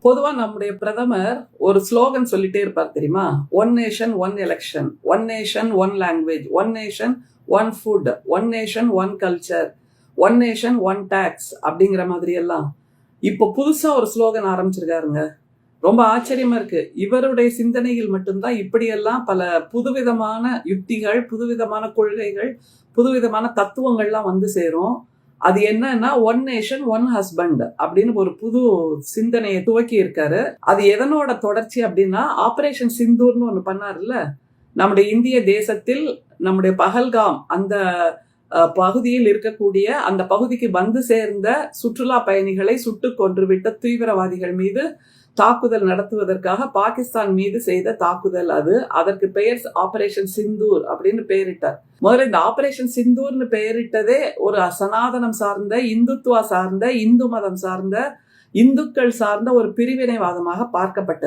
பொதுவா நம்முடைய பிரதமர் ஒரு ஸ்லோகன் சொல்லிட்டே இருப்பார் தெரியுமா? One nation one election, one nation one language, one nation one food, one nation one culture, one nation one tax அப்படிங்கிற மாதிரி எல்லாம். இப்போ புதுசா ஒரு ஸ்லோகன் ஆரம்பிச்சிருக்காருங்க. ரொம்ப ஆச்சரியமா இருக்கு. இவருடைய சிந்தனையில் மட்டும்தான் இப்படியெல்லாம் பல புதுவிதமான யுக்திகள், புதுவிதமான கொள்கைகள், புதுவிதமான தத்துவங்கள்லாம் வந்து சேரும். அது என்னன்னா ஒன் நேஷன் ஒன் ஹஸ்பண்ட் அப்படின்னு ஒரு புது சிந்தனையை துவக்கி இருக்காரு. அது எதனோட தொடர்ச்சி அப்படின்னா, ஆபரேஷன் சிந்தூர்னு ஒண்ணு பண்ணாருல்ல, நம்முடைய இந்திய தேசத்தில் நம்முடைய பஹல்காம் அந்த பகுதியில் இருக்கக்கூடிய அந்த பகுதிக்கு வந்து சேர்ந்த சுற்றுலா பயணிகளை சுட்டு கொன்றுவிட்ட தீவிரவாதிகள் மீது தாக்குதல் நடத்துவதற்காக பாகிஸ்தான் மீது செய்த தாக்குதல் அது. அதற்கு பெயர் ஆபரேஷன் சிந்தூர் அப்படின்னு பெயரிட்டார். முதல்ல இந்த ஆபரேஷன் சிந்தூர்னு பெயரிட்டதே ஒரு சனாதனம் சார்ந்த, இந்துத்துவா சார்ந்த, இந்து மதம் சார்ந்த, இந்துக்கள் சார்ந்த ஒரு பிரிவினைவாதமாக பார்க்கப்பட்டது.